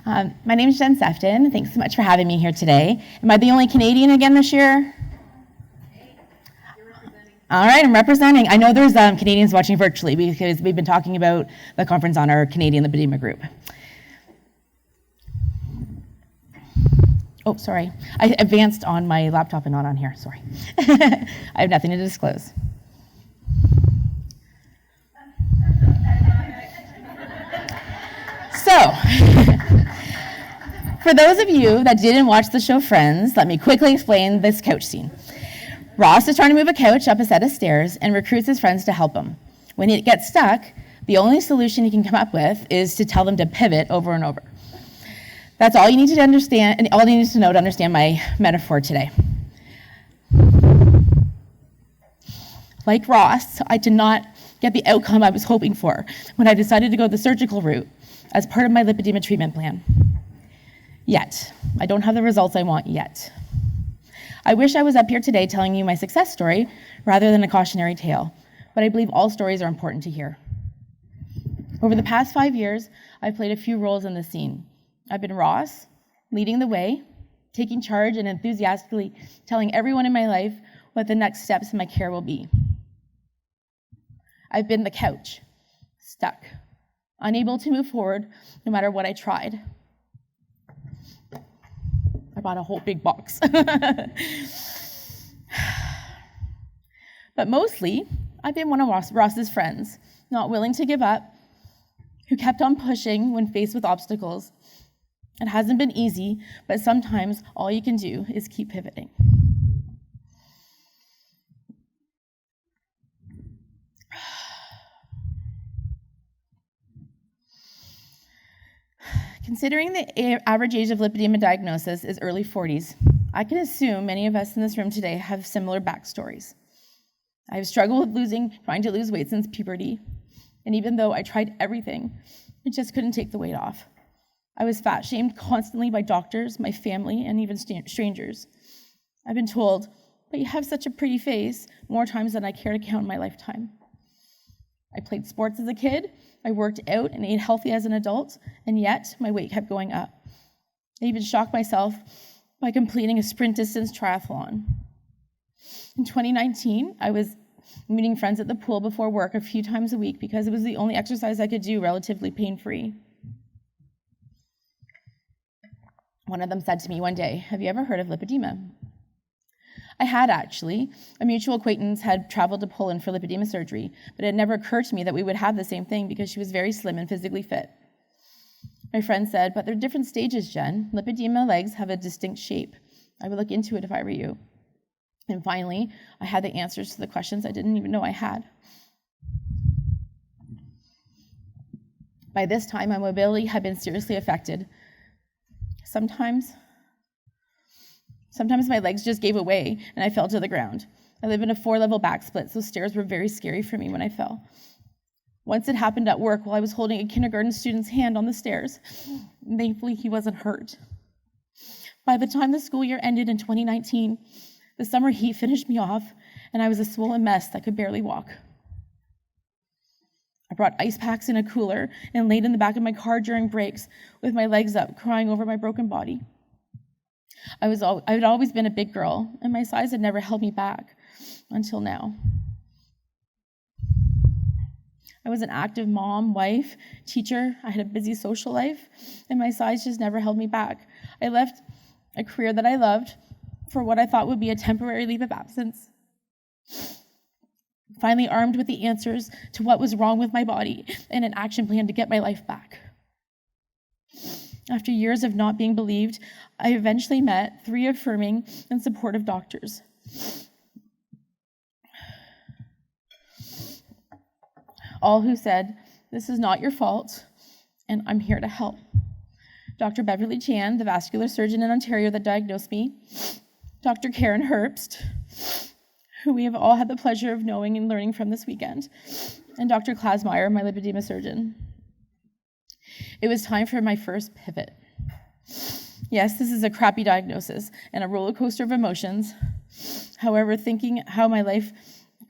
My name is Jen Sefton. Thanks so much for having me here today. Am I the only Canadian again this year? All right, I'm representing. I know there's Canadians watching virtually because we've been talking about the conference on our Canadian lipedema group. Oh, sorry. I advanced on my laptop and not on here. Sorry. I have nothing to disclose. So, for those of you that didn't watch the show Friends, let me quickly explain this couch scene. Ross is trying to move a couch up a set of stairs and recruits his friends to help him. When he gets stuck, the only solution he can come up with is to tell them to pivot over and over. That's all you need to understand, and all you need to know to understand my metaphor today. Like Ross, I did not get the outcome I was hoping for when I decided to go the surgical route as part of my lipedema treatment plan. Yet. I don't have the results I want yet. I wish I was up here today telling you my success story rather than a cautionary tale, but I believe all stories are important to hear. Over the past 5 years, I've played a few roles in this scene. I've been Ross, leading the way, taking charge, and enthusiastically telling everyone in my life what the next steps in my care will be. I've been the couch, stuck, unable to move forward no matter what I tried. I bought a whole big box. But mostly, I've been one of Ross's friends, not willing to give up, who kept on pushing when faced with obstacles. It hasn't been easy, but sometimes all you can do is keep pivoting. Considering the average age of lipedema diagnosis is early 40s, I can assume many of us in this room today have similar backstories. I have struggled with trying to lose weight since puberty, and even though I tried everything, I just couldn't take the weight off. I was fat-shamed constantly by doctors, my family, and even strangers. I've been told, "But you have such a pretty face," more times than I care to count in my lifetime. I played sports as a kid, I worked out and ate healthy as an adult, and yet my weight kept going up. I even shocked myself by completing a sprint distance triathlon. In 2019, I was meeting friends at the pool before work a few times a week because it was the only exercise I could do relatively pain-free. One of them said to me one day, "Have you ever heard of lipedema?" I had actually. A mutual acquaintance had traveled to Poland for lipedema surgery, but it had never occurred to me that we would have the same thing because she was very slim and physically fit. My friend said, "But there are different stages, Jen. Lipedema legs have a distinct shape. I would look into it if I were you." And finally, I had the answers to the questions I didn't even know I had. By this time, my mobility had been seriously affected. Sometimes my legs just gave away and I fell to the ground. I live in a 4-level back split, so stairs were very scary for me when I fell. Once it happened at work while I was holding a kindergarten student's hand on the stairs. Thankfully, he wasn't hurt. By the time the school year ended in 2019, the summer heat finished me off and I was a swollen mess that could barely walk. I brought ice packs in a cooler and laid in the back of my car during breaks with my legs up, crying over my broken body. I had always been a big girl, and my size had never held me back until now. I was an active mom, wife, teacher. I had a busy social life, and my size just never held me back. I left a career that I loved for what I thought would be a temporary leave of absence. Finally armed with the answers to what was wrong with my body and an action plan to get my life back. After years of not being believed, I eventually met 3 affirming and supportive doctors. All who said, "This is not your fault, and I'm here to help." Dr. Beverly Chan, the vascular surgeon in Ontario that diagnosed me, Dr. Karen Herbst, who we have all had the pleasure of knowing and learning from this weekend, and Dr. Klasmeyer, my lipedema surgeon. It was time for my first pivot. Yes, this is a crappy diagnosis and a roller coaster of emotions. Forever thinking how my life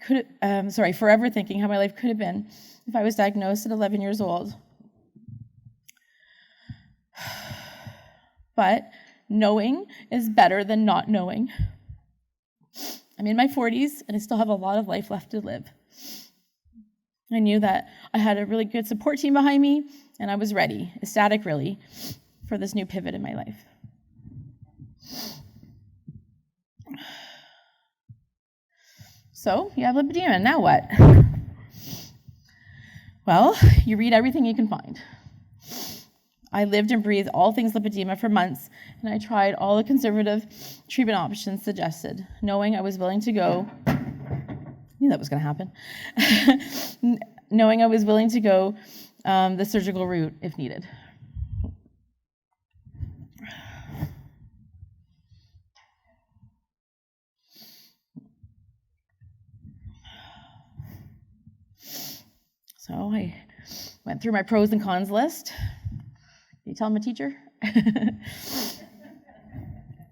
could have been if I was diagnosed at 11 years old. but knowing is better than not knowing. I'm in my 40s, and I still have a lot of life left to live. I knew that I had a really good support team behind me, and I was ready, ecstatic really, for this new pivot in my life. So, you have lipedema, now what? Well, you read everything you can find. I lived and breathed all things lipedema for months, and I tried all the conservative treatment options suggested, knowing I was willing to go. I knew that was going to happen. Knowing I was willing to go the surgical route if needed. So I went through my pros and cons list. You tell my teacher?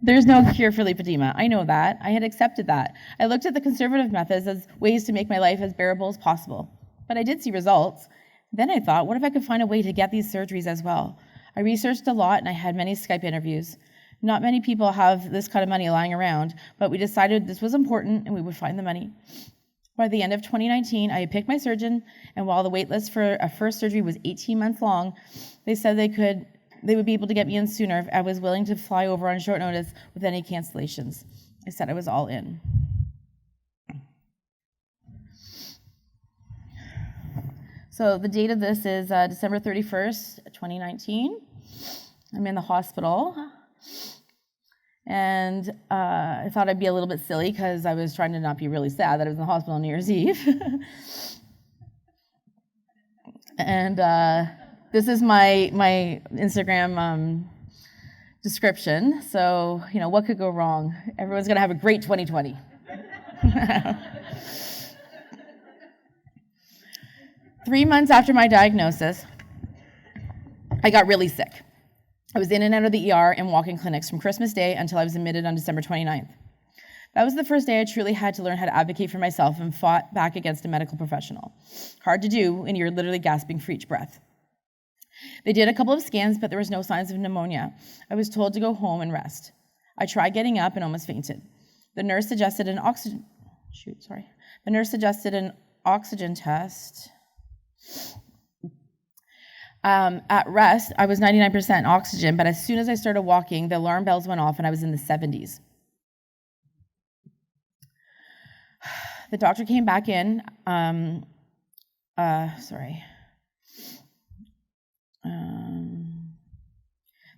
There's no cure for lipedema. I know that. I had accepted that. I looked at the conservative methods as ways to make my life as bearable as possible. But I did see results. Then I thought, what if I could find a way to get these surgeries as well? I researched a lot and I had many Skype interviews. Not many people have this kind of money lying around, but we decided this was important and we would find the money. By the end of 2019, I had picked my surgeon, and while the wait list for a first surgery was 18 months long, they said they would be able to get me in sooner if I was willing to fly over on short notice with any cancellations. I said I was all in. So the date of this is December 31st, 2019. I'm in the hospital. And I thought I'd be a little bit silly because I was trying to not be really sad that I was in the hospital on New Year's Eve. And this is my Instagram description. So, what could go wrong? Everyone's going to have a great 2020. 3 months after my diagnosis, I got really sick. I was in and out of the ER and walk-in clinics from Christmas Day until I was admitted on December 29th. That was the first day I truly had to learn how to advocate for myself and fought back against a medical professional. Hard to do when you're literally gasping for each breath. They did a couple of scans, but there was no signs of pneumonia. I was told to go home and rest. I tried getting up and almost fainted. The nurse suggested an oxygen test. At rest, I was 99% oxygen, but as soon as I started walking, the alarm bells went off and I was in the 70s. The doctor came back in. The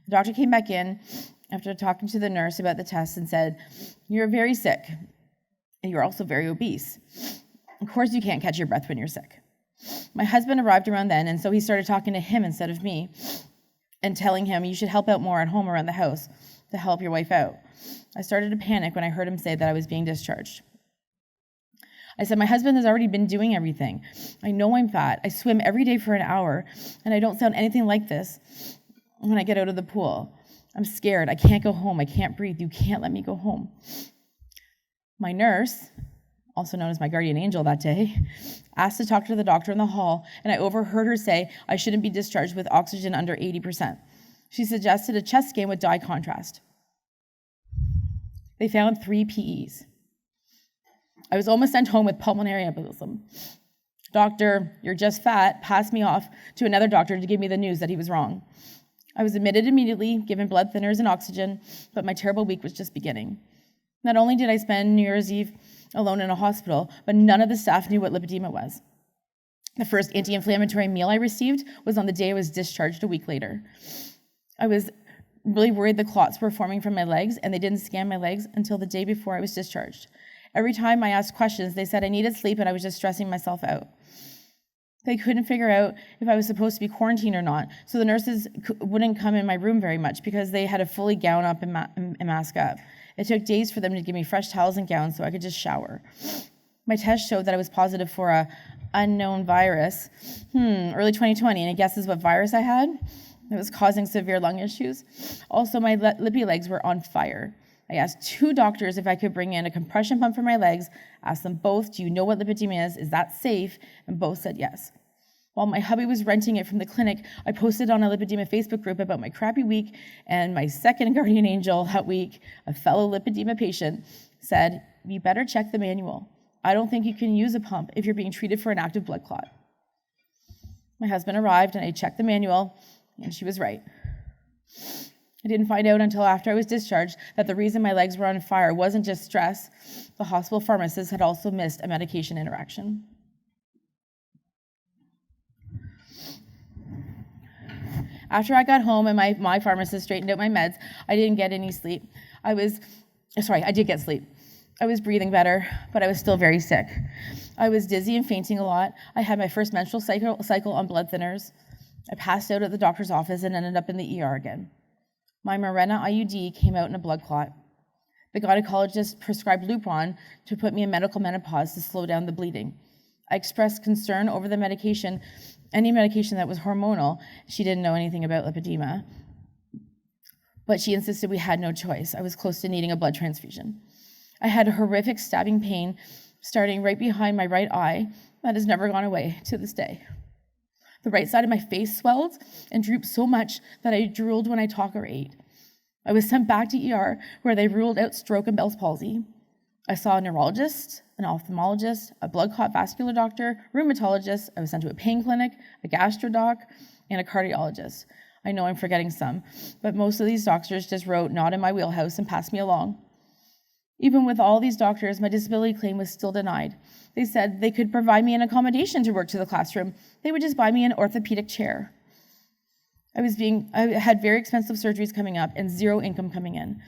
doctor came back in after talking to the nurse about the test and said, "You're very sick, and you're also very obese. Of course you can't catch your breath when you're sick." My husband arrived around then, and so he started talking to him instead of me and telling him, "You should help out more at home around the house to help your wife out." I started to panic when I heard him say that I was being discharged. I said, "My husband has already been doing everything. I know I'm fat. I swim every day for an hour, and I don't sound anything like this when I get out of the pool. I'm scared. I can't go home. I can't breathe. You can't let me go home." My nurse, also known as my guardian angel that day, asked to talk to the doctor in the hall, and I overheard her say I shouldn't be discharged with oxygen under 80%. She suggested a chest scan with dye contrast. They found 3 PEs. I was almost sent home with pulmonary embolism. "Doctor, you're just fat," passed me off to another doctor to give me the news that he was wrong. I was admitted immediately, given blood thinners and oxygen, but my terrible week was just beginning. Not only did I spend New Year's Eve alone in a hospital, but none of the staff knew what lipedema was. The first anti-inflammatory meal I received was on the day I was discharged a week later. I was really worried the clots were forming from my legs, and they didn't scan my legs until the day before I was discharged. Every time I asked questions, they said I needed sleep and I was just stressing myself out. They couldn't figure out if I was supposed to be quarantined or not, so the nurses wouldn't come in my room very much because they had to fully gown up and mask up. It took days for them to give me fresh towels and gowns so I could just shower. My test showed that I was positive for a unknown virus. Early 2020, any guesses what virus I had? It was causing severe lung issues. Also, my lippy legs were on fire. I asked 2 doctors if I could bring in a compression pump for my legs, asked them both, "Do you know what lipedema is? Is that safe?" And both said yes. While my hubby was renting it from the clinic, I posted on a lipedema Facebook group about my crappy week, and my second guardian angel that week, a fellow lipedema patient, said, "You better check the manual. I don't think you can use a pump if you're being treated for an active blood clot." My husband arrived, and I checked the manual, and she was right. I didn't find out until after I was discharged that the reason my legs were on fire wasn't just stress. The hospital pharmacist had also missed a medication interaction. After I got home and my pharmacist straightened out my meds, I didn't get any sleep. I did get sleep. I was breathing better, but I was still very sick. I was dizzy and fainting a lot. I had my first menstrual cycle on blood thinners. I passed out at the doctor's office and ended up in the ER again. My Mirena IUD came out in a blood clot. The gynecologist prescribed Lupron to put me in medical menopause to slow down the bleeding. I expressed concern over the medication, any medication that was hormonal. She didn't know anything about lipedema, but she insisted we had no choice. I was close to needing a blood transfusion. I had a horrific stabbing pain starting right behind my right eye that has never gone away to this day. The right side of my face swelled and drooped so much that I drooled when I talk or ate. I was sent back to ER where they ruled out stroke and Bell's palsy. I saw a neurologist, an ophthalmologist, a blood clot vascular doctor, rheumatologist. I was sent to a pain clinic, a gastro doc, and a cardiologist. I know I'm forgetting some, but most of these doctors just wrote "not in my wheelhouse" and passed me along. Even with all these doctors, my disability claim was still denied. They said they could provide me an accommodation to work to the classroom. They would just buy me an orthopedic chair. I had very expensive surgeries coming up and zero income coming in.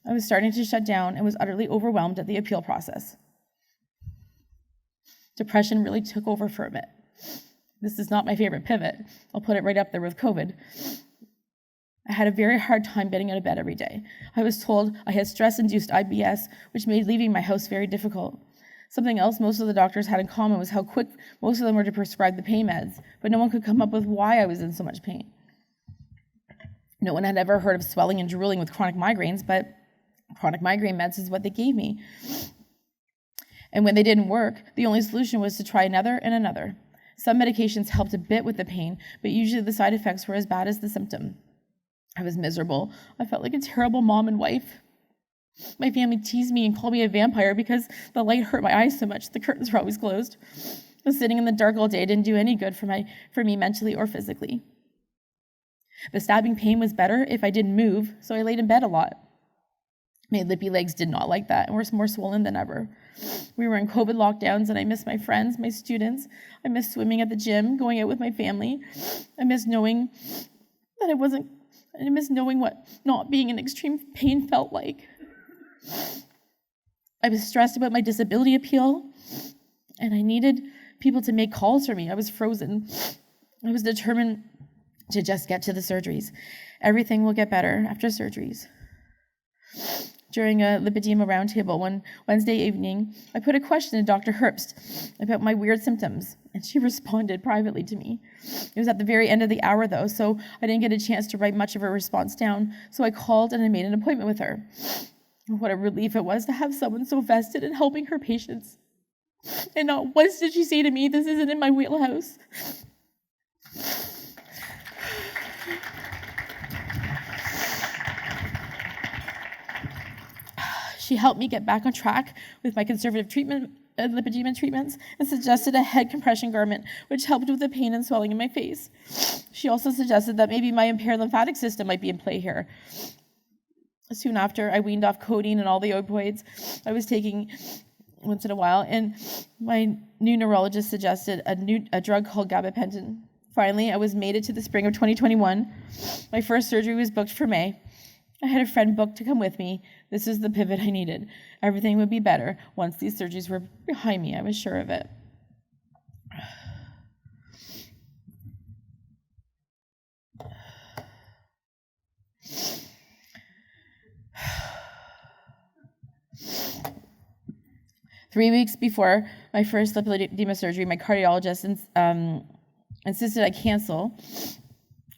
I was starting to shut down and was utterly overwhelmed at the appeal process. Depression really took over for a bit. This is not my favorite pivot. I'll put it right up there with COVID. I had a very hard time getting out of bed every day. I was told I had stress-induced IBS, which made leaving my house very difficult. Something else most of the doctors had in common was how quick most of them were to prescribe the pain meds, but no one could come up with why I was in so much pain. No one had ever heard of swelling and drooling with chronic migraines, but chronic migraine meds is what they gave me. And when they didn't work, the only solution was to try another and another. Some medications helped a bit with the pain, but usually the side effects were as bad as the symptom. I was miserable. I felt like a terrible mom and wife. My family teased me and called me a vampire because the light hurt my eyes so much. The curtains were always closed. Sitting in the dark all day didn't do any good for me mentally or physically. The stabbing pain was better if I didn't move, so I laid in bed a lot. My lippy legs did not like that and were more swollen than ever. We were in COVID lockdowns and I missed my friends, my students. I missed swimming at the gym, going out with my family. I missed knowing what not being in extreme pain felt like. I was stressed about my disability appeal, and I needed people to make calls for me. I was frozen. I was determined to just get to the surgeries. Everything will get better after surgeries. During a lipedema roundtable one Wednesday evening, I put a question to Dr. Herbst about my weird symptoms, and she responded privately to me. It was at the very end of the hour, though, so I didn't get a chance to write much of her response down, so I called and I made an appointment with her. What a relief it was to have someone so vested in helping her patients. And not once did she say to me, "This isn't in my wheelhouse." She helped me get back on track with my conservative lipedema treatments and suggested a head compression garment, which helped with the pain and swelling in my face. She also suggested that maybe my impaired lymphatic system might be in play here. Soon after, I weaned off codeine and all the opioids I was taking once in a while, and my new neurologist suggested a drug called gabapentin. Finally, I was mated to the spring of 2021. My first surgery was booked for May. I had a friend booked to come with me. This is the pivot I needed. Everything would be better once these surgeries were behind me. I was sure of it. Three weeks before my first lipedema surgery, my cardiologist insisted I cancel,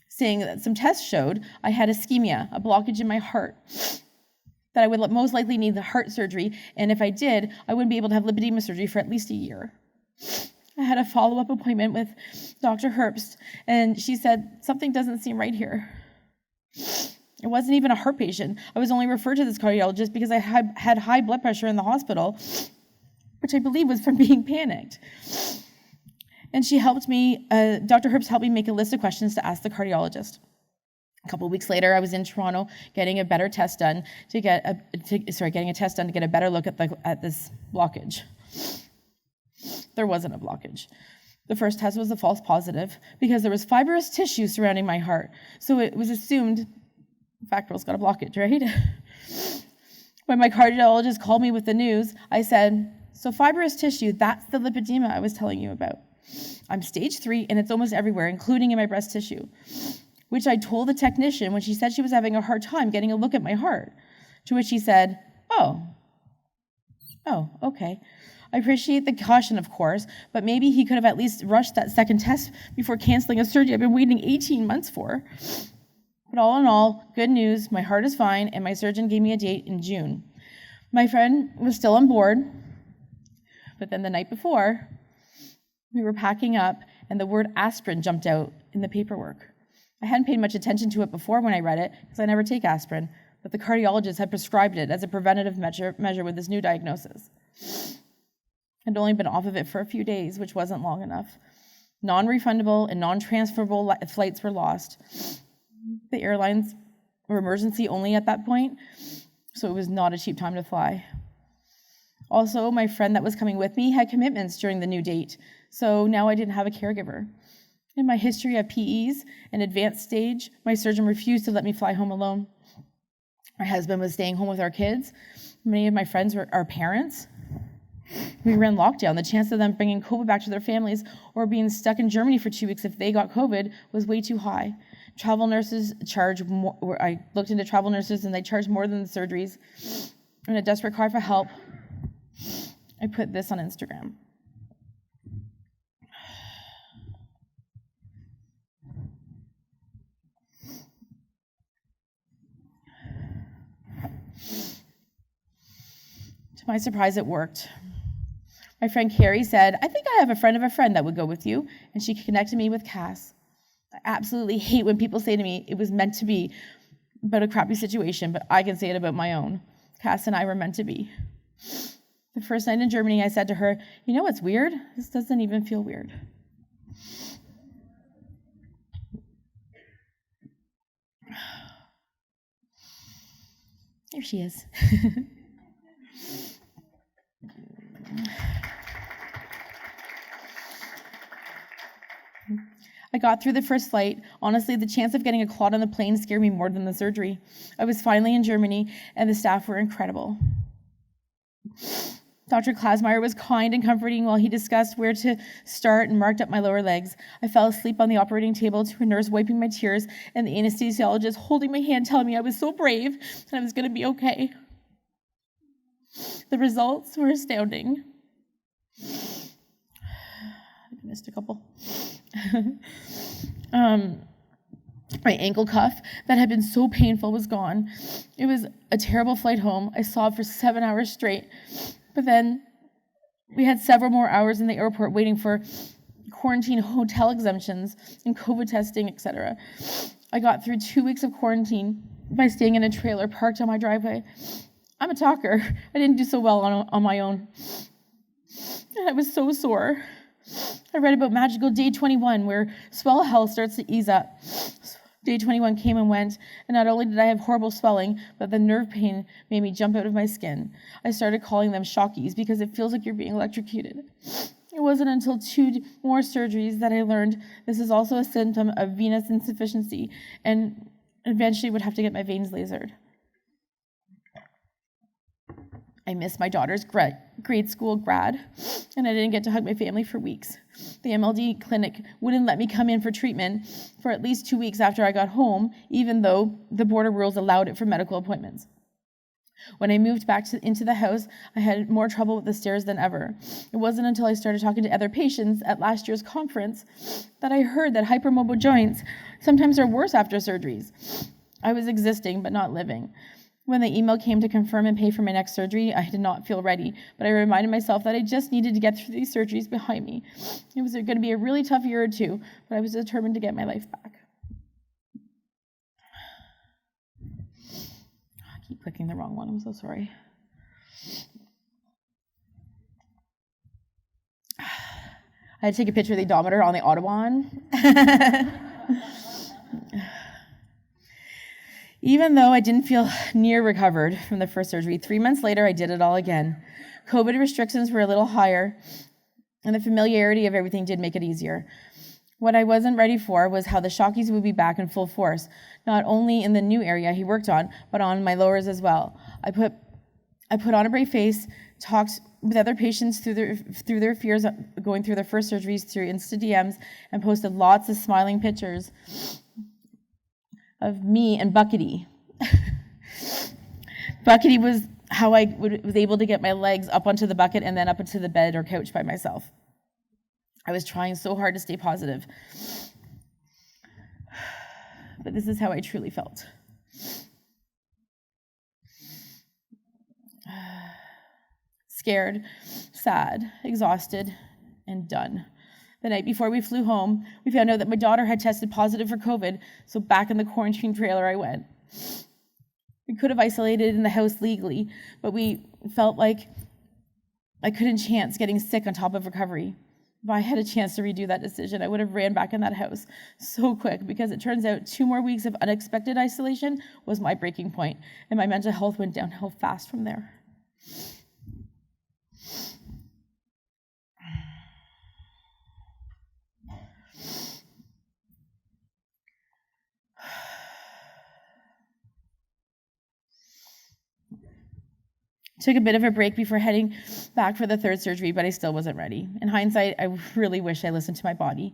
saying that some tests showed I had ischemia, a blockage in my heart, that I would most likely need the heart surgery, and if I did, I wouldn't be able to have lipedema surgery for at least a year. I had a follow-up appointment with Dr. Herbst, and she said, something doesn't seem right here. It wasn't even a heart patient. I was only referred to this cardiologist because I had high blood pressure in the hospital, which I believe was from being panicked. And she helped me, Dr. Herbst helped me make a list of questions to ask the cardiologist. A couple of weeks later, I was in Toronto getting a better test done getting a test done to get a better look at this blockage. There wasn't a blockage. The first test was a false positive because there was fibrous tissue surrounding my heart. So it was assumed, fat girl's got a blockage, right? When my cardiologist called me with the news, I said, so fibrous tissue, that's the lipedema I was telling you about. I'm stage 3 and it's almost everywhere, including in my breast tissue, which I told the technician when she said she was having a hard time getting a look at my heart, to which he said, oh, okay. I appreciate the caution, of course, but maybe he could have at least rushed that second test before canceling a surgery I've been waiting 18 months for. But all in all, good news, my heart is fine, and my surgeon gave me a date in June. My friend was still on board, but then the night before, we were packing up, and the word aspirin jumped out in the paperwork. I hadn't paid much attention to it before when I read it, because I never take aspirin, but the cardiologist had prescribed it as a preventative measure with this new diagnosis. I'd only been off of it for a few days, which wasn't long enough. Non-refundable and non-transferable flights were lost. The airlines were emergency only at that point, so it was not a cheap time to fly. Also, my friend that was coming with me had commitments during the new date, so now I didn't have a caregiver. In my history of PEs, an advanced stage, my surgeon refused to let me fly home alone. My husband was staying home with our kids. Many of my friends were our parents. We were in lockdown. The chance of them bringing COVID back to their families or being stuck in Germany for 2 weeks if they got COVID was way too high. Travel nurses charge more. I looked into travel nurses and they charge more than the surgeries. In a desperate cry for help, I put this on Instagram. To my surprise, it worked. My friend Carrie said, I think I have a friend of a friend that would go with you, and she connected me with Cass. I absolutely hate when people say to me, it was meant to be about a crappy situation, but I can say it about my own. Cass and I were meant to be. The first night in Germany, I said to her, you know what's weird? This doesn't even feel weird. There she is. I got through the first flight. Honestly, the chance of getting a clot on the plane scared me more than the surgery. I was finally in Germany, and the staff were incredible. Dr. Klasmeyer was kind and comforting while he discussed where to start and marked up my lower legs. I fell asleep on the operating table to a nurse wiping my tears and the anesthesiologist holding my hand telling me I was so brave and I was going to be okay. The results were astounding. I missed a couple. My ankle cuff that had been so painful was gone. It was a terrible flight home. I sobbed for 7 hours straight. But then we had several more hours in the airport waiting for quarantine hotel exemptions and COVID testing, etc. I got through 2 weeks of quarantine by staying in a trailer parked on my driveway. I'm a talker. I didn't do so well on my own. And I was so sore. I read about magical day 21 where swell health starts to ease up. Day 21 came and went, and not only did I have horrible swelling, but the nerve pain made me jump out of my skin. I started calling them shockies because it feels like you're being electrocuted. It wasn't until 2 more surgeries that I learned this is also a symptom of venous insufficiency and eventually would have to get my veins lasered. I missed my daughter's grade school grad, and I didn't get to hug my family for weeks. The MLD clinic wouldn't let me come in for treatment for at least 2 weeks after I got home, even though the border rules allowed it for medical appointments. When I moved back into the house, I had more trouble with the stairs than ever. It wasn't until I started talking to other patients at last year's conference that I heard that hypermobile joints sometimes are worse after surgeries. I was existing but not living. When the email came to confirm and pay for my next surgery, I did not feel ready, but I reminded myself that I just needed to get through these surgeries behind me. It was going to be a really tough year or two, but I was determined to get my life back. I keep clicking the wrong one. I'm so sorry. I had to take a picture of the odometer on the Autobahn. Even though I didn't feel near recovered from the first surgery, 3 months later, I did it all again. COVID restrictions were a little higher, and the familiarity of everything did make it easier. What I wasn't ready for was how the Shockies would be back in full force, not only in the new area he worked on, but on my lowers as well. I put on a brave face, talked with other patients through their fears going through their first surgeries through Insta DMs, and posted lots of smiling pictures of me and Buckety. Buckety was how I was able to get my legs up onto the bucket and then up into the bed or couch by myself. I was trying so hard to stay positive. But this is how I truly felt. Scared, sad, exhausted, and done. The night before we flew home, we found out that my daughter had tested positive for COVID, so back in the quarantine trailer I went. We could have isolated in the house legally, but we felt like I couldn't chance getting sick on top of recovery. If I had a chance to redo that decision, I would have ran back in that house so quick, because it turns out 2 more weeks of unexpected isolation was my breaking point, and my mental health went downhill fast from there. Took a bit of a break before heading back for the third surgery, but I still wasn't ready. In hindsight, I really wish I listened to my body.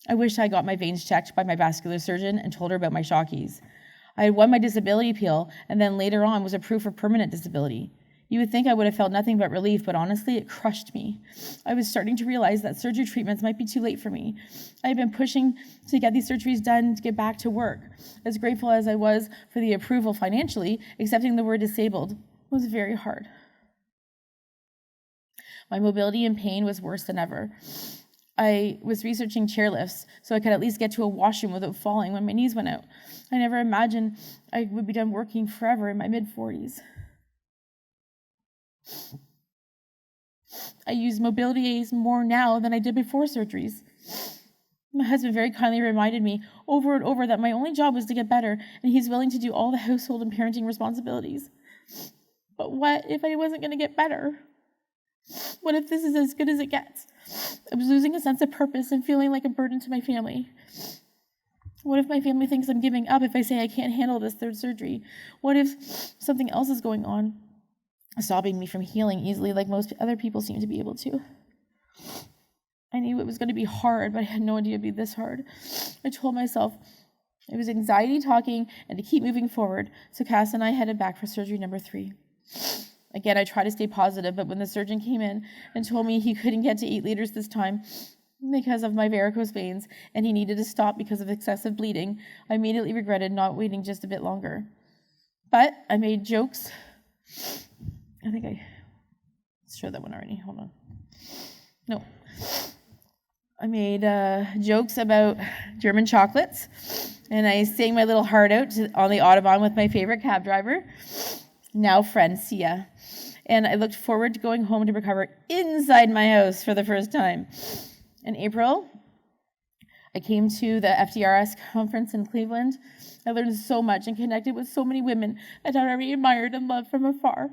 I wish I got my veins checked by my vascular surgeon and told her about my Shockies. I had won my disability appeal, and then later on was approved for permanent disability. You would think I would have felt nothing but relief, but honestly, it crushed me. I was starting to realize that surgery treatments might be too late for me. I had been pushing to get these surgeries done to get back to work. As grateful as I was for the approval financially, accepting the word disabled was very hard. My mobility and pain was worse than ever. I was researching chairlifts so I could at least get to a washroom without falling when my knees went out. I never imagined I would be done working forever in my mid-40s. I use mobility aids more now than I did before surgeries. My husband very kindly reminded me over and over that my only job was to get better, and he's willing to do all the household and parenting responsibilities. But what if I wasn't going to get better? What if this is as good as it gets? I was losing a sense of purpose and feeling like a burden to my family. What if my family thinks I'm giving up if I say I can't handle this third surgery? What if something else is going on, stopping me from healing easily like most other people seem to be able to? I knew it was going to be hard, but I had no idea it'd be this hard. I told myself it was anxiety talking and to keep moving forward, so Cass and I headed back for surgery number 3. Again, I tried to stay positive, but when the surgeon came in and told me he couldn't get to 8 liters this time because of my varicose veins and he needed to stop because of excessive bleeding, I immediately regretted not waiting just a bit longer. But I made jokes. Let's show that one already. Hold on. No. I made jokes about German chocolates, and I sang my little heart out on the Autobahn with my favorite cab driver, now friend Sia. And I looked forward to going home to recover inside my house for the first time. In April, I came to the FDRS conference in Cleveland. I learned so much and connected with so many women that I already admired and loved from afar.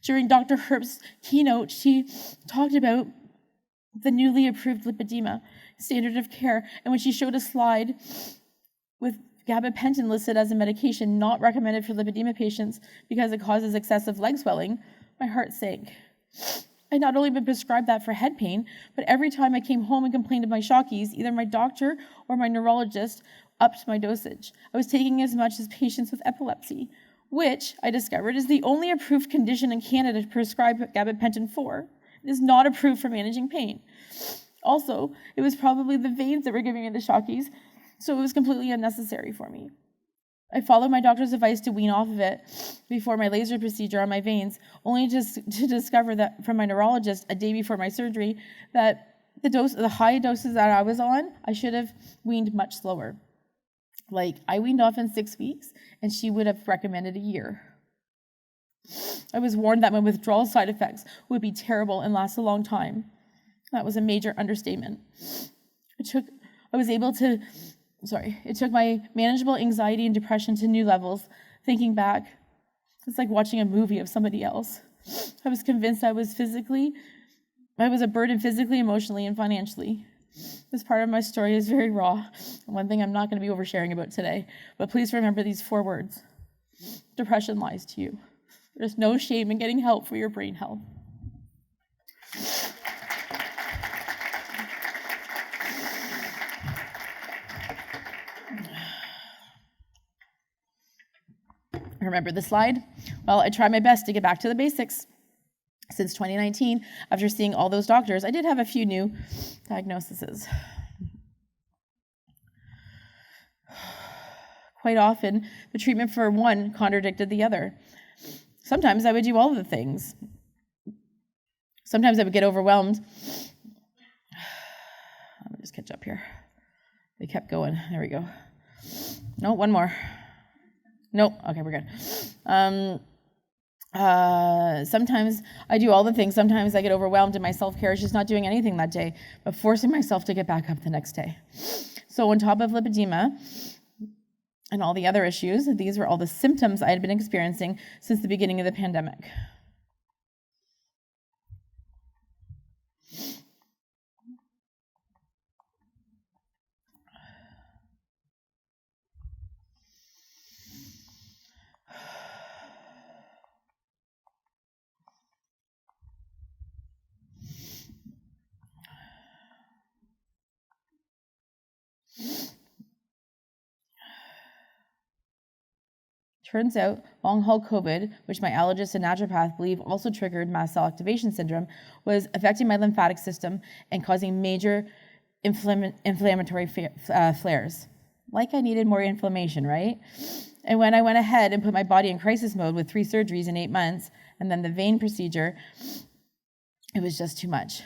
During Dr. Herb's keynote, she talked about the newly approved lipedema standard of care, and when she showed a slide with gabapentin listed as a medication not recommended for lipedema patients because it causes excessive leg swelling, my heart sank. I'd not only been prescribed that for head pain, but every time I came home and complained of my Shockies, either my doctor or my neurologist upped my dosage. I was taking as much as patients with epilepsy, which I discovered is the only approved condition in Canada to prescribe gabapentin for. It is not approved for managing pain. Also, it was probably the veins that were giving me the Shockies, so it was completely unnecessary for me. I followed my doctor's advice to wean off of it before my laser procedure on my veins, only just to discover that from my neurologist a day before my surgery that the high doses that I was on, I should have weaned much slower. Like, I weaned off in 6 weeks, and she would have recommended a year. I was warned that my withdrawal side effects would be terrible and last a long time. That was a major understatement. It took my manageable anxiety and depression to new levels. Thinking back, it's like watching a movie of somebody else. I was convinced I was a burden physically, emotionally, and financially. This part of my story is very raw, and one thing I'm not going to be oversharing about today, but please remember these 4 words. Depression lies to you. There's no shame in getting help for your brain health. Remember the slide? Well, I tried my best to get back to the basics. Since 2019, after seeing all those doctors, I did have a few new diagnoses. Quite often, the treatment for one contradicted the other. Sometimes I would do all of the things. Sometimes I would get overwhelmed. Let me just catch up here. They kept going. There we go. No, one more. Nope. Okay, we're good. Sometimes I do all the things. Sometimes I get overwhelmed and my self-care is just not doing anything that day, but forcing myself to get back up the next day. So on top of lipedema and all the other issues, these were all the symptoms I had been experiencing since the beginning of the pandemic. Turns out, long-haul COVID, which my allergist and naturopath believe also triggered mast cell activation syndrome, was affecting my lymphatic system and causing major inflammatory flares. Like I needed more inflammation, right? And when I went ahead and put my body in crisis mode with 3 surgeries in 8 months, and then the vein procedure, it was just too much.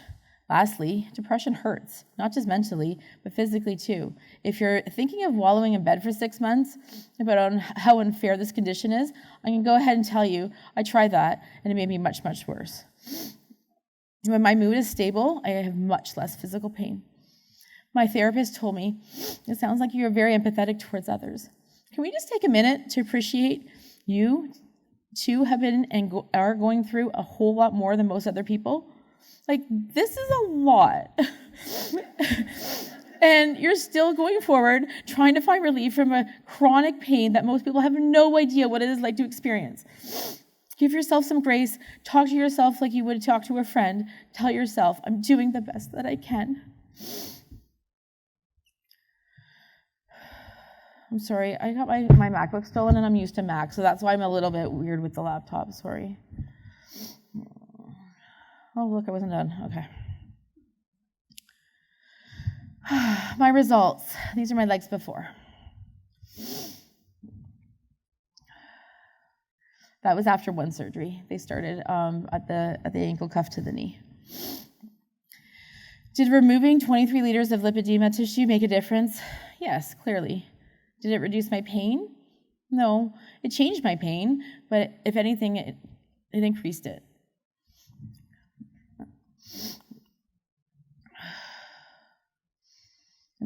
Lastly, depression hurts, not just mentally, but physically too. If you're thinking of wallowing in bed for 6 months about how unfair this condition is, I can go ahead and tell you I tried that, and it made me much, much worse. When my mood is stable, I have much less physical pain. My therapist told me, it sounds like you're very empathetic towards others. Can we just take a minute to appreciate you too have been and are going through a whole lot more than most other people? Like, this is a lot. And you're still going forward, trying to find relief from a chronic pain that most people have no idea what it is like to experience. Give yourself some grace. Talk to yourself like you would talk to a friend. Tell yourself, I'm doing the best that I can. I'm sorry, I got my MacBook stolen and I'm used to Mac, so that's why I'm a little bit weird with the laptop, sorry. Oh, look, I wasn't done. Okay. My results. These are my legs before. That was after one surgery. They started at the ankle cuff to the knee. Did removing 23 liters of lipedema tissue make a difference? Yes, clearly. Did it reduce my pain? No. It changed my pain, but if anything, it increased it.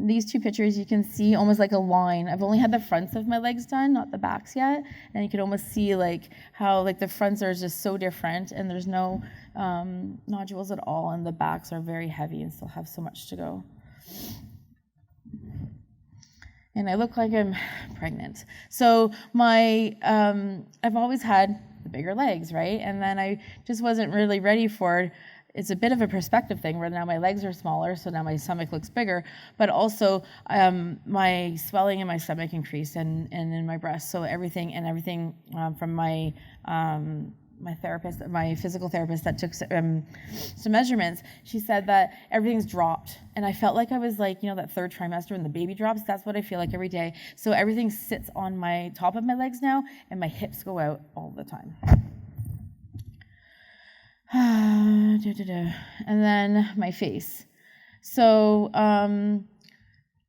These 2 pictures, you can see almost like a line. I've only had the fronts of my legs done, not the backs yet. And you can almost see like how like the fronts are just so different and there's no nodules at all. And the backs are very heavy and still have so much to go. And I look like I'm pregnant. So I've always had the bigger legs, right? And then I just wasn't really ready for it. It's a bit of a perspective thing where now my legs are smaller, so now my stomach looks bigger, but also my swelling in my stomach increased and in my breast. So everything from my therapist, my physical therapist that took some measurements, she said that everything's dropped. And I felt like I was like, that third trimester when the baby drops, that's what I feel like every day. So everything sits on my top of my legs now, and my hips go out all the time. And then my face. So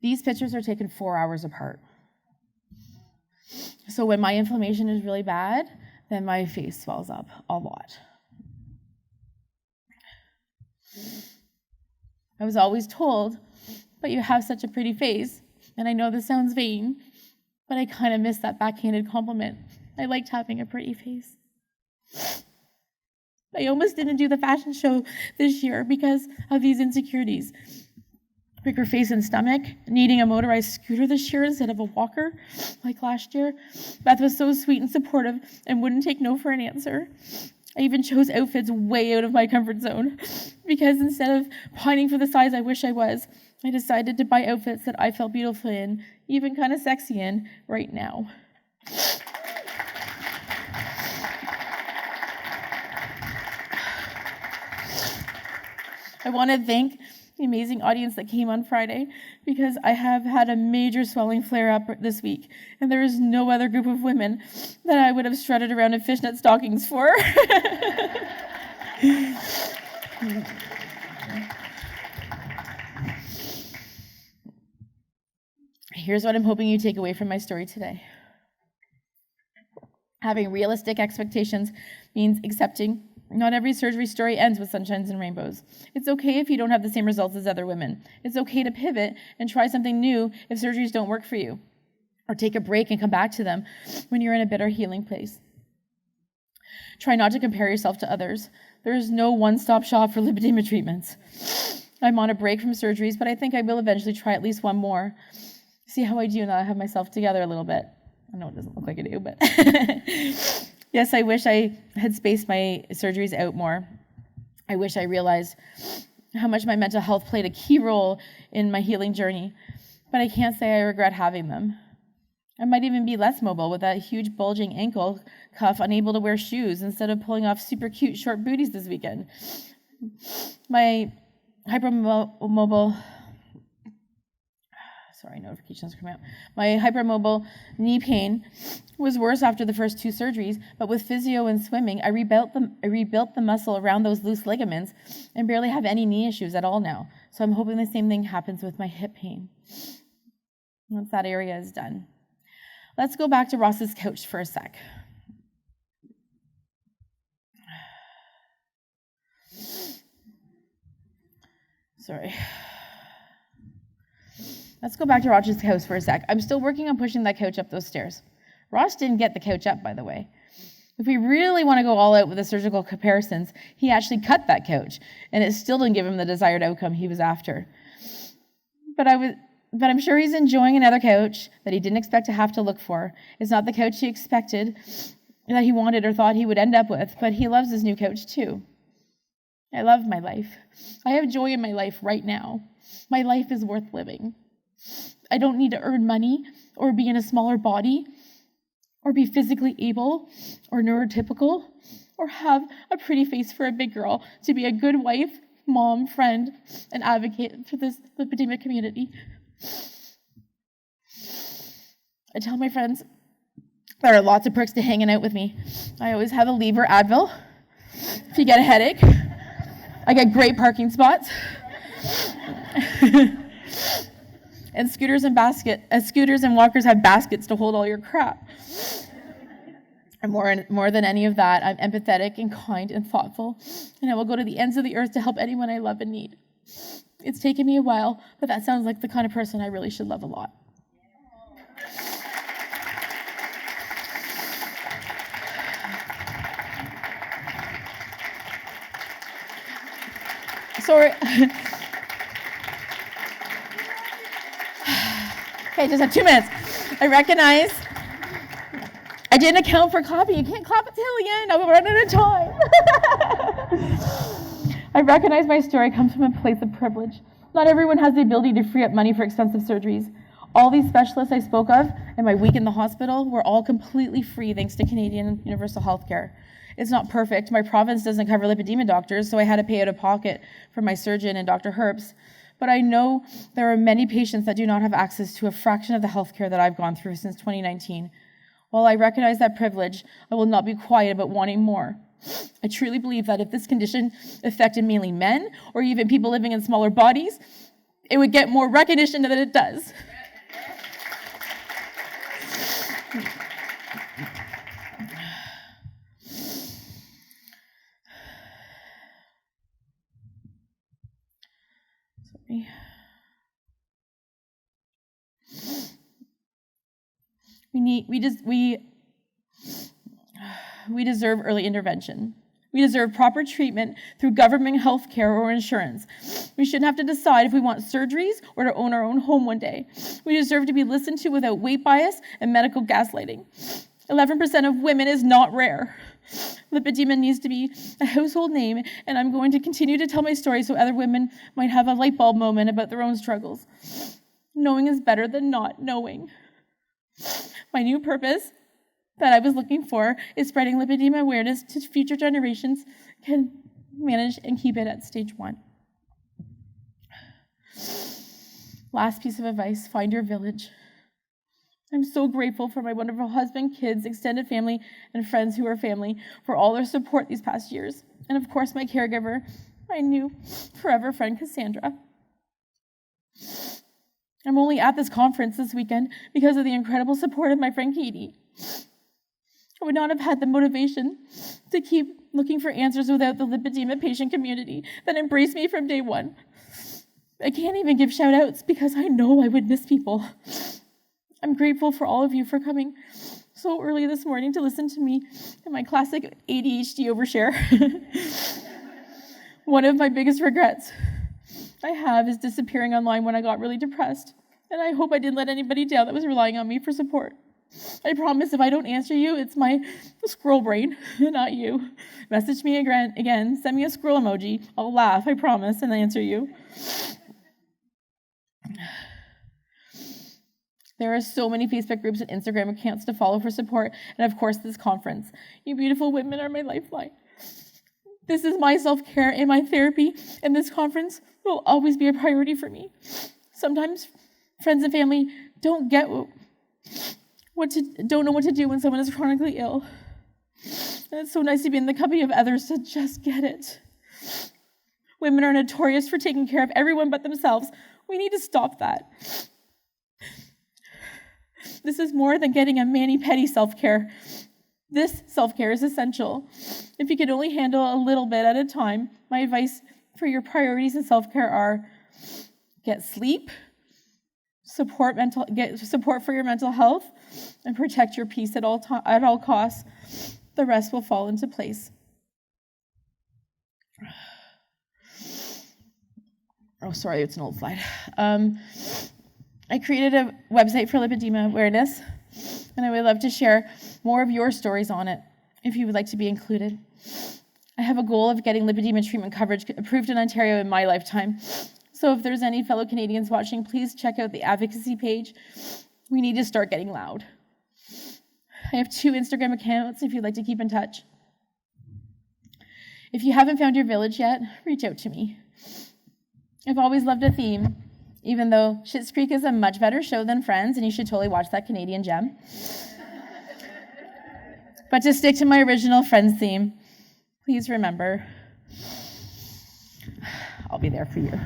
these pictures are taken 4 hours apart. So when my inflammation is really bad, then my face swells up a lot. I was always told, but you have such a pretty face. And I know this sounds vain, but I kind of miss that backhanded compliment. I liked having a pretty face. I almost didn't do the fashion show this year because of these insecurities. Bigger face and stomach, needing a motorized scooter this year instead of a walker like last year. Beth was so sweet and supportive and wouldn't take no for an answer. I even chose outfits way out of my comfort zone because instead of pining for the size I wish I was, I decided to buy outfits that I felt beautiful in, even kind of sexy in, right now. I want to thank the amazing audience that came on Friday because I have had a major swelling flare-up this week, and there is no other group of women that I would have strutted around in fishnet stockings for. Here's what I'm hoping you take away from my story today. Having realistic expectations means accepting not every surgery story ends with sunshines and rainbows. It's okay if you don't have the same results as other women. It's okay to pivot and try something new if surgeries don't work for you. Or take a break and come back to them when you're in a better healing place. Try not to compare yourself to others. There is no one-stop shop for lipedema treatments. I'm on a break from surgeries, but I think I will eventually try at least one more. See how I do now I have myself together a little bit. I know it doesn't look like I do, but... Yes, I wish I had spaced my surgeries out more. I wish I realized how much my mental health played a key role in my healing journey, but I can't say I regret having them. I might even be less mobile with that huge bulging ankle cuff, unable to wear shoes instead of pulling off super cute short booties this weekend. My hypermobile notifications come out. My hypermobile knee pain was worse after the first 2 surgeries, but with physio and swimming, I rebuilt the muscle around those loose ligaments and barely have any knee issues at all now. So I'm hoping the same thing happens with my hip pain once that area is done. Let's go back to Ross's couch for a sec. Sorry. Let's go back to Ross's house for a sec. I'm still working on pushing that couch up those stairs. Ross didn't get the couch up, by the way. If we really want to go all out with the surgical comparisons, he actually cut that couch, and it still didn't give him the desired outcome he was after. But I'm sure he's enjoying another couch that he didn't expect to have to look for. It's not the couch he expected, that he wanted or thought he would end up with, but he loves his new couch too. I love my life. I have joy in my life right now. My life is worth living. I don't need to earn money or be in a smaller body or be physically able or neurotypical or have a pretty face for a big girl to be a good wife, mom, friend, and advocate for this lipedema community. I tell my friends there are lots of perks to hanging out with me. I always have a Lever Advil. If you get a headache, I get great parking spots. And scooters and walkers have baskets to hold all your crap. And more than any of that, I'm empathetic and kind and thoughtful, and I will go to the ends of the earth to help anyone I love and need. It's taken me a while, but that sounds like the kind of person I really should love a lot. Sorry. Okay, just have 2 minutes. I recognize I didn't account for clapping. You can't clap until the end. I'm running out of time. I recognize my story comes from a place of privilege. Not everyone has the ability to free up money for expensive surgeries. All these specialists I spoke of in my week in the hospital were all completely free thanks to Canadian universal health care. It's not perfect. My province doesn't cover lipedema doctors, so I had to pay out of pocket for my surgeon and Dr. Herbst. But I know there are many patients that do not have access to a fraction of the health care that I've gone through since 2019. While I recognize that privilege, I will not be quiet about wanting more. I truly believe that if this condition affected mainly men or even people living in smaller bodies, it would get more recognition than it does. Sorry. We deserve early intervention. We deserve proper treatment through government health care or insurance. We shouldn't have to decide if we want surgeries or to own our own home one day. We deserve to be listened to without weight bias and medical gaslighting. 11% of women is not rare. Lipedema needs to be a household name, and I'm going to continue to tell my story so other women might have a light bulb moment about their own struggles. Knowing is better than not knowing. My new purpose that I was looking for is spreading lipedema awareness to future generations can manage and keep it at stage 1. Last piece of advice, find your village. I'm so grateful for my wonderful husband, kids, extended family, and friends who are family for all their support these past years. And of course, my caregiver, my new forever friend, Cassandra. I'm only at this conference this weekend because of the incredible support of my friend Katie. I would not have had the motivation to keep looking for answers without the lipedema patient community that embraced me from day 1. I can't even give shout outs because I know I would miss people. I'm grateful for all of you for coming so early this morning to listen to me and my classic ADHD overshare. One of my biggest regrets I have is disappearing online when I got really depressed, and I hope I didn't let anybody down that was relying on me for support. I promise if I don't answer you, it's my squirrel brain, not you. Message me again, send me a squirrel emoji. I'll laugh, I promise, and answer you. There are so many Facebook groups and Instagram accounts to follow for support, and of course this conference. You beautiful women are my lifeline. This is my self-care and my therapy, and this conference will always be a priority for me. Sometimes friends and family don't know what to do when someone is chronically ill. And it's so nice to be in the company of others to just get it. Women are notorious for taking care of everyone but themselves. We need to stop that. This is more than getting a mani-pedi self-care. This self-care is essential. If you could only handle a little bit at a time, my advice for your priorities in self-care are get sleep, get support for your mental health, and protect your peace at all costs. The rest will fall into place. Oh, sorry, it's an old slide. I created a website for lipedema awareness, and I would love to share more of your stories on it if you would like to be included. I have a goal of getting lipedema treatment coverage approved in Ontario in my lifetime. So if there's any fellow Canadians watching, please check out the advocacy page. We need to start getting loud. I have 2 Instagram accounts if you'd like to keep in touch. If you haven't found your village yet, reach out to me. I've always loved a theme, even though Schitt's Creek is a much better show than Friends, and you should totally watch that Canadian gem. But to stick to my original Friends theme, please remember, I'll be there for you.